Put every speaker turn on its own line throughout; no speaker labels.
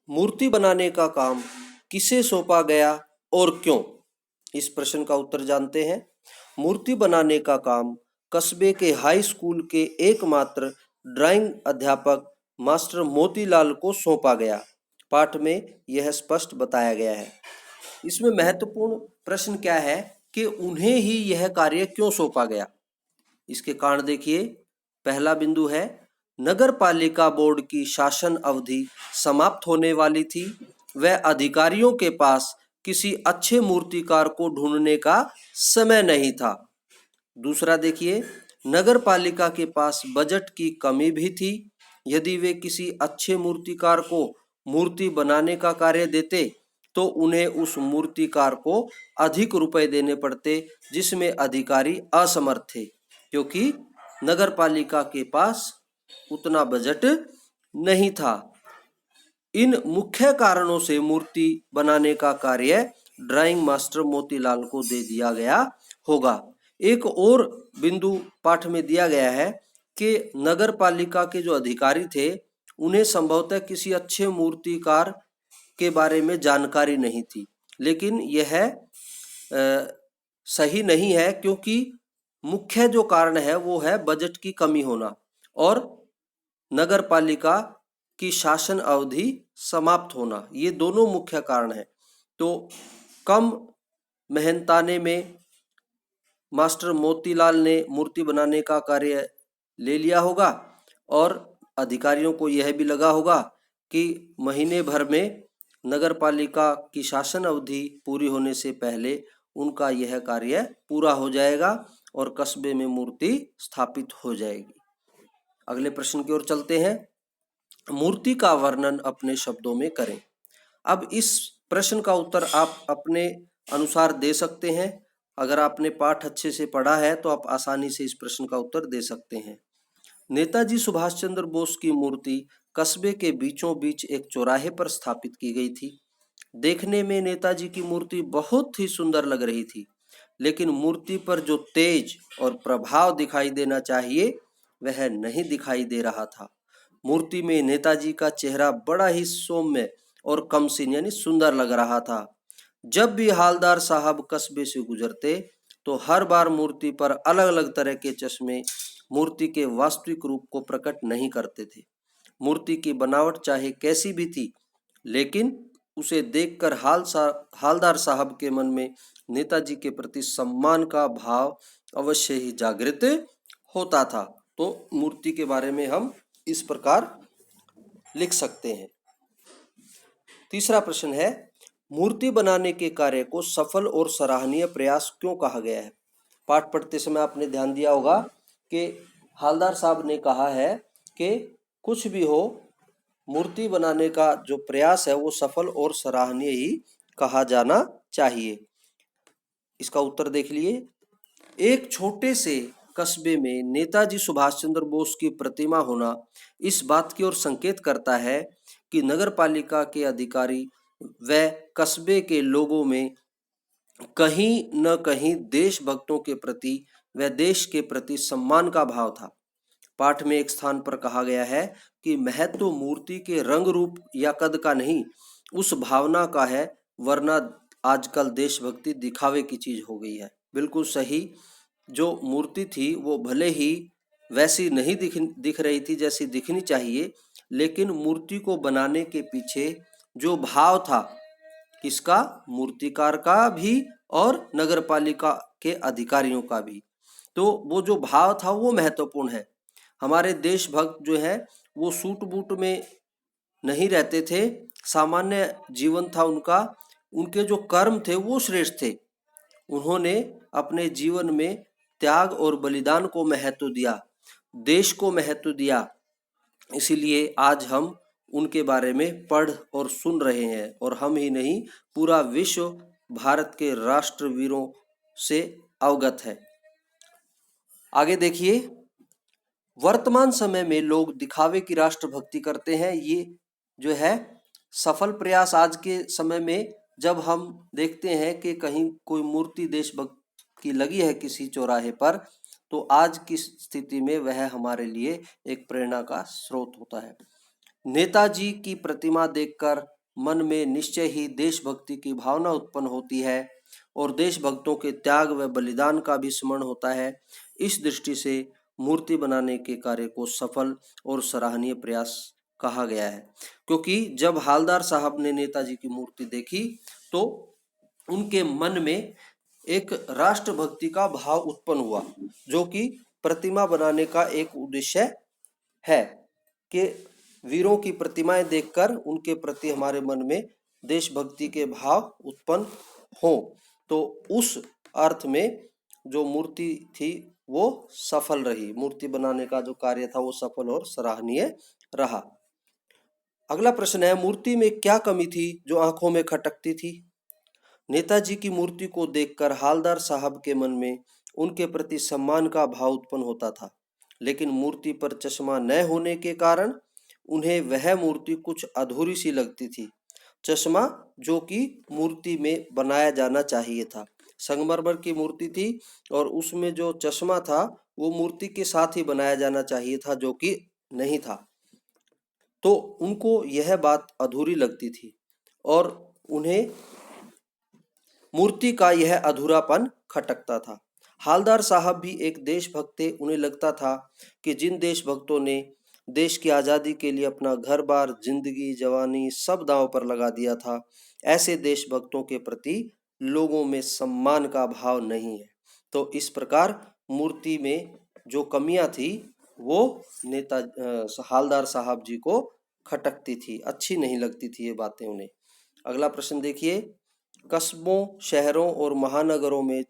मूर्ति बनाने का काम किसे सौंपा गया और क्यों? इस प्रश्न का उत्तर जानते हैं। मूर्ति बनाने का काम कस्बे के हाई स्कूल के एकमात्र ड्राइंग अध्यापक मास्टर मोतीलाल को सौंपा गया। पाठ में यह स्पष्ट बताया गया है। इसमें महत्वपूर्ण प्रश्न क्या है कि उन्हें ही यह कार्य क्यों सौंपा गया। इसके कारण देखिए। पहला बिंदु है, नगर पालिका बोर्ड की शासन अवधि समाप्त होने वाली थी। वह अधिकारियों के पास किसी अच्छे मूर्तिकार को ढूंढने का समय नहीं था। दूसरा देखिए, नगर पालिका के पास बजट की कमी भी थी। यदि वे किसी अच्छे मूर्तिकार को मूर्ति बनाने का कार्य देते तो उन्हें उस मूर्तिकार को अधिक रुपए देने पड़ते, जिसमें अधिकारी असमर्थ थे, क्योंकि नगर पालिका के पास उतना बजट नहीं था। इन मुख्य कारणों से मूर्ति बनाने का कार्य ड्राइंग मास्टर मोतीलाल को दे दिया गया होगा। एक और बिंदु पाठ में दिया गया है कि नगर पालिका के जो अधिकारी थे उन्हें संभवतः किसी अच्छे मूर्तिकार के बारे में जानकारी नहीं थी, लेकिन यह सही नहीं है, क्योंकि मुख्य जो कारण है वो है बजट की कमी होना और नगर पालिका की शासन अवधि समाप्त होना। ये दोनों मुख्य कारण है। तो कम मेहनताने में मास्टर मोतीलाल ने मूर्ति बनाने का कार्य ले लिया होगा और अधिकारियों को यह भी लगा होगा कि महीने भर में नगर पालिका की शासन अवधि पूरी होने से पहले उनका यह कार्य पूरा हो जाएगा और कस्बे में मूर्ति स्थापित हो जाएगी। अगले प्रश्न की ओर चलते हैं। मूर्ति का वर्णन अपने शब्दों में करें। अब इस प्रश्न का उत्तर आप अपने अनुसार दे सकते हैं। अगर आपने पाठ अच्छे से पढ़ा है तो आप आसानी से इस प्रश्न का उत्तर दे सकते हैं। नेताजी सुभाष चंद्र बोस की मूर्ति कस्बे के बीचों बीच एक चौराहे पर स्थापित की गई थी। देखने में नेताजी की मूर्ति बहुत ही सुंदर लग रही थी, लेकिन मूर्ति पर जो तेज और प्रभाव दिखाई देना चाहिए वह नहीं दिखाई दे रहा था। मूर्ति में नेताजी का चेहरा बड़ा ही सौम्य और कमसीन यानी सुंदर लग रहा था। जब भी हालदार साहब कस्बे से गुजरते तो हर बार मूर्ति पर अलग अलग तरह के चश्मे मूर्ति के वास्तविक रूप को प्रकट नहीं करते थे। मूर्ति की बनावट चाहे कैसी भी थी, लेकिन उसे देखकर हालदार साहब के मन में नेताजी के प्रति सम्मान का भाव अवश्य ही जागृत होता था। तो मूर्ति के बारे में हम इस प्रकार लिख सकते हैं। तीसरा प्रश्न है, मूर्ति बनाने के कार्य को सफल और सराहनीय प्रयास क्यों कहा गया है? पाठ पढ़ते समय आपने ध्यान दिया होगा कि हालदार साहब ने कहा है कि कुछ भी हो, मूर्ति बनाने का जो प्रयास है वो सफल और सराहनीय ही कहा जाना चाहिए। इसका उत्तर देख लिए। एक छोटे से कस्बे में नेताजी सुभाष चंद्र बोस की प्रतिमा होना इस बात की ओर संकेत करता है कि नगर पालिका के अधिकारी व कस्बे के लोगों में कहीं न कहीं देशभक्तों के प्रति व देश के प्रति सम्मान का भाव था। पाठ में एक स्थान पर कहा गया है कि महत्व मूर्ति के रंग रूप या कद का नहीं, उस भावना का है, वरना आजकल देशभक्ति दिखावे की चीज हो गई है। बिल्कुल सही। जो मूर्ति थी वो भले ही वैसी नहीं दिख रही थी जैसी दिखनी चाहिए, लेकिन मूर्ति को बनाने के पीछे जो भाव था, किसका? मूर्तिकार का भी और नगर पालिका के अधिकारियों का भी। तो वो जो भाव था वो महत्वपूर्ण है। हमारे देशभक्त जो है वो सूट बूट में नहीं रहते थे, सामान्य जीवन था उनका। उनके जो कर्म थे वो श्रेष्ठ थे। उन्होंने अपने जीवन में त्याग और बलिदान को महत्व दिया, देश को महत्व दिया। इसीलिए आज हम उनके बारे में पढ़ और सुन रहे हैं, और हम ही नहीं पूरा विश्व भारत के राष्ट्रवीरों से अवगत है। आगे देखिए, वर्तमान समय में लोग दिखावे की राष्ट्रभक्ति करते हैं। ये जो है सफल प्रयास आज के समय में जब हम देखते हैं कि कहीं कोई मूर्ति देशभक्त की लगी है किसी चौराहे पर, तो आज की स्थिति में वह हमारे लिए एक प्रेरणा का स्रोत होता है। नेताजी की प्रतिमा देखकर मन में निश्चय ही देशभक्ति की भावना उत्पन्न होती है और देशभक्तों के त्याग व बलिदान का भी स्मरण होता है। इस दृष्टि से मूर्ति बनाने के कार्य को सफल और सराहनीय प्रयास कहा गया है। क्योंकि जब हालदार साहब ने नेताजी की मूर्ति देखी तो उनके मन में एक राष्ट्रभक्ति का भाव उत्पन्न हुआ, जो कि प्रतिमा बनाने का एक उद्देश्य है कि वीरों की प्रतिमाएं देखकर उनके प्रति हमारे मन में देशभक्ति के भाव उत्पन्न हो। तो उस अर्थ में जो मूर्ति थी वो सफल रही, मूर्ति बनाने का जो कार्य था वो सफल और सराहनीय रहा। अगला प्रश्न है, मूर्ति में क्या कमी थी जो आंखों में खटकती थी? नेताजी की मूर्ति को देखकर हालदार साहब के मन में उनके प्रति सम्मान का भाव उत्पन्न होता था, लेकिन मूर्ति पर चश्मा न होने के कारण उन्हें वह मूर्ति कुछ अधूरी सी लगती थी। चश्मा जो कि मूर्ति में बनाया जाना चाहिए था, संगमरमर की मूर्ति थी और उसमें जो चश्मा था वो मूर्ति के साथ ही बनाया जाना चाहिए था, जो कि नहीं था। तो उनको यह बात अधूरी लगती थी और उन्हें मूर्ति का यह अधूरापन खटकता था। हालदार साहब भी एक देशभक्त थे। उन्हें लगता था कि जिन देशभक्तों ने देश की आज़ादी के लिए अपना घर बार, जिंदगी, जवानी सब दांव पर लगा दिया था, ऐसे देशभक्तों के प्रति लोगों में सम्मान का भाव नहीं है। तो इस प्रकार मूर्ति में जो कमियां थी वो हालदार साहब जी को खटकती थी, अच्छी नहीं लगती थी ये बातें उन्हें। अगला प्रश्न देखिए, कस्बों, शहरों और महानगरों में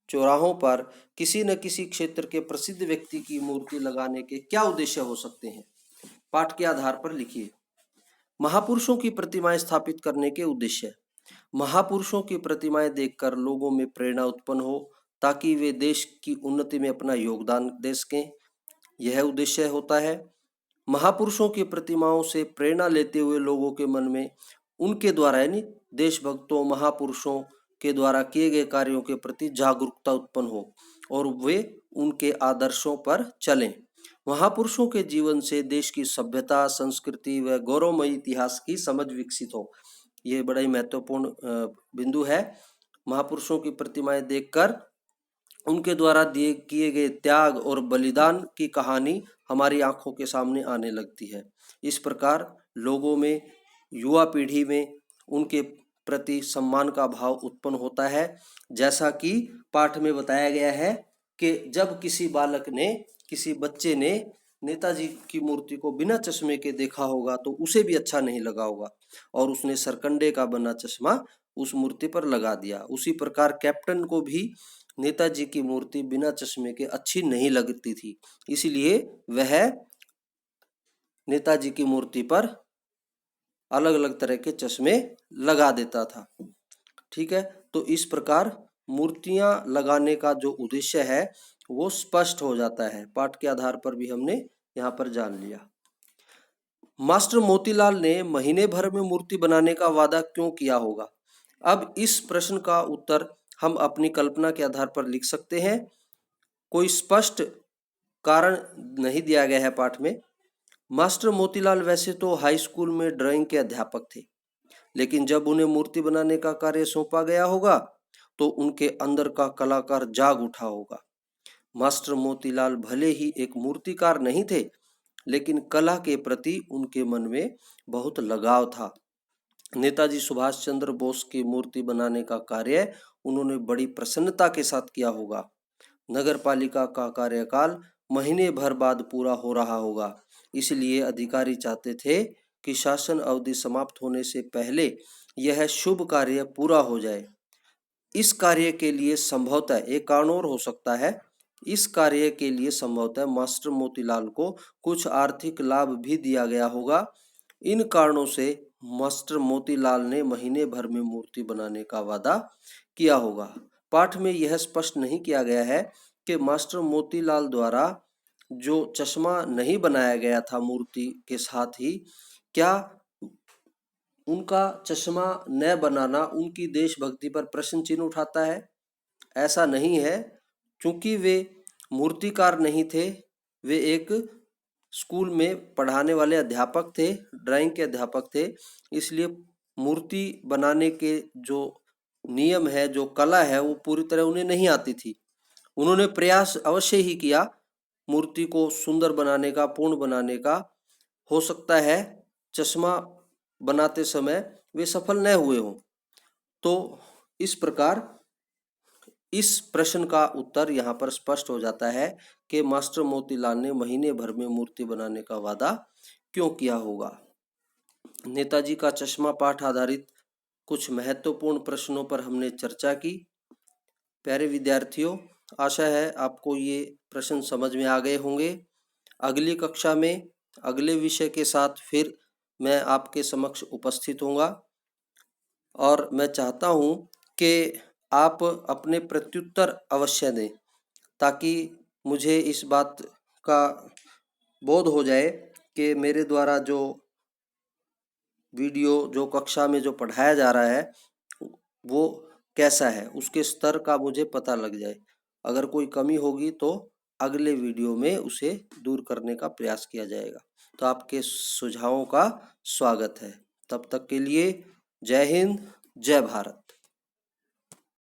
चौराहों पर किसी न किसी क्षेत्र के प्रसिद्ध व्यक्ति की मूर्ति लगाने के क्या उद्देश्य हो सकते हैं? पाठ के आधार पर लिखिए। महापुरुषों की प्रतिमाएं स्थापित करने के उद्देश्य। महापुरुषों की प्रतिमाएं देखकर लोगों में प्रेरणा उत्पन्न हो ताकि वे देश की उन्नति में अपना योगदान दे सकें, यह उद्देश्य होता है। महापुरुषों की प्रतिमाओं से प्रेरणा लेते हुए लोगों के मन में उनके द्वारा यानी देशभक्तों, महापुरुषों के द्वारा किए गए कार्यों के प्रति जागरूकता उत्पन्न हो और वे उनके आदर्शों पर चलें। महापुरुषों के जीवन से देश की सभ्यता, संस्कृति व गौरवमयी इतिहास की समझ विकसित हो। ये बड़ा ही महत्वपूर्ण बिंदु है। महापुरुषों की प्रतिमाएं देखकर उनके द्वारा दिए किए गए त्याग और बलिदान की कहानी हमारी आंखों के सामने आने लगती है। इस प्रकार लोगों में, युवा पीढ़ी में उनके प्रति सम्मान का भाव उत्पन्न होता है। जैसा कि पाठ में बताया गया है कि जब किसी बालक ने, किसी बच्चे ने नेताजी की मूर्ति को बिना चश्मे के देखा होगा तो उसे भी अच्छा नहीं लगा होगा और उसने सरकंडे का बना चश्मा उस मूर्ति पर लगा दिया। उसी प्रकार कैप्टन को भी नेताजी की मूर्ति बिना चश्मे के अच्छी नहीं लगती थी, इसीलिए वह नेताजी की मूर्ति पर अलग अलग तरह के चश्मे लगा देता था। ठीक है, तो इस प्रकार मूर्तियां लगाने का जो उद्देश्य है वो स्पष्ट हो जाता है। पाठ के आधार पर भी हमने यहाँ पर जान लिया। मास्टर मोतीलाल ने महीने भर में मूर्ति बनाने का वादा क्यों किया होगा? अब इस प्रश्न का उत्तर हम अपनी कल्पना के आधार पर लिख सकते हैं। कोई स्पष्ट कारण नहीं दिया गया है पाठ में। मास्टर मोतीलाल वैसे तो हाई स्कूल में ड्राइंग के अध्यापक थे, लेकिन जब उन्हें मूर्ति बनाने का कार्य सौंपा गया होगा तो उनके अंदर का कलाकार जाग उठा होगा। मास्टर मोतीलाल भले ही एक मूर्तिकार नहीं थे, लेकिन कला के प्रति उनके मन में बहुत लगाव था। नेताजी सुभाष चंद्र बोस की मूर्ति बनाने का कार्य उन्होंने बड़ी प्रसन्नता के साथ किया होगा। नगर पालिका का कार्यकाल महीने भर बाद पूरा हो रहा होगा, इसलिए अधिकारी चाहते थे कि शासन अवधि समाप्त होने से पहले यह शुभ कार्य पूरा हो जाए। इस कार्य के लिए संभवतः एक कारण और हो सकता है, इस कार्य के लिए संभवतः मास्टर मोतीलाल को कुछ आर्थिक लाभ भी दिया गया होगा। इन कारणों से मास्टर मोतीलाल ने महीने भर में मूर्ति बनाने का वादा किया होगा। पाठ में यह स्पष्ट नहीं किया गया है कि मास्टर मोतीलाल द्वारा जो चश्मा नहीं बनाया गया था मूर्ति के साथ ही, क्या उनका चश्मा न बनाना उनकी देशभक्ति पर प्रश्न चिन्ह उठाता है? ऐसा नहीं है, क्योंकि वे मूर्तिकार नहीं थे, वे एक स्कूल में पढ़ाने वाले अध्यापक थे, ड्राइंग के अध्यापक थे, इसलिए मूर्ति बनाने के जो नियम है, जो कला है, वो पूरी तरह उन्हें नहीं आती थी। उन्होंने प्रयास अवश्य ही किया मूर्ति को सुंदर बनाने का, पूर्ण बनाने का। हो सकता है चश्मा बनाते समय वे सफल न हुए हों। तो इस प्रकार इस प्रश्न का उत्तर यहाँ पर स्पष्ट हो जाता है कि मास्टर मोतीलाल ने महीने भर में मूर्ति बनाने का वादा क्यों किया होगा। नेताजी का चश्मा पाठ आधारित कुछ महत्वपूर्ण प्रश्नों पर हमने चर्चा की। प्यारे विद्यार्थियों, आशा है आपको ये प्रश्न समझ में आ गए होंगे। अगली कक्षा में अगले विषय के साथ फिर मैं आपके समक्ष उपस्थित होऊंगा और मैं चाहता हूँ कि आप अपने प्रत्युत्तर अवश्य दें, ताकि मुझे इस बात का बोध हो जाए कि मेरे द्वारा जो वीडियो, जो कक्षा में जो पढ़ाया जा रहा है वो कैसा है, उसके स्तर का मुझे पता लग जाए। अगर कोई कमी होगी तो अगले वीडियो में उसे दूर करने का प्रयास किया जाएगा। तो आपके सुझावों का स्वागत है। तब तक के लिए जय हिंद, जय भारत।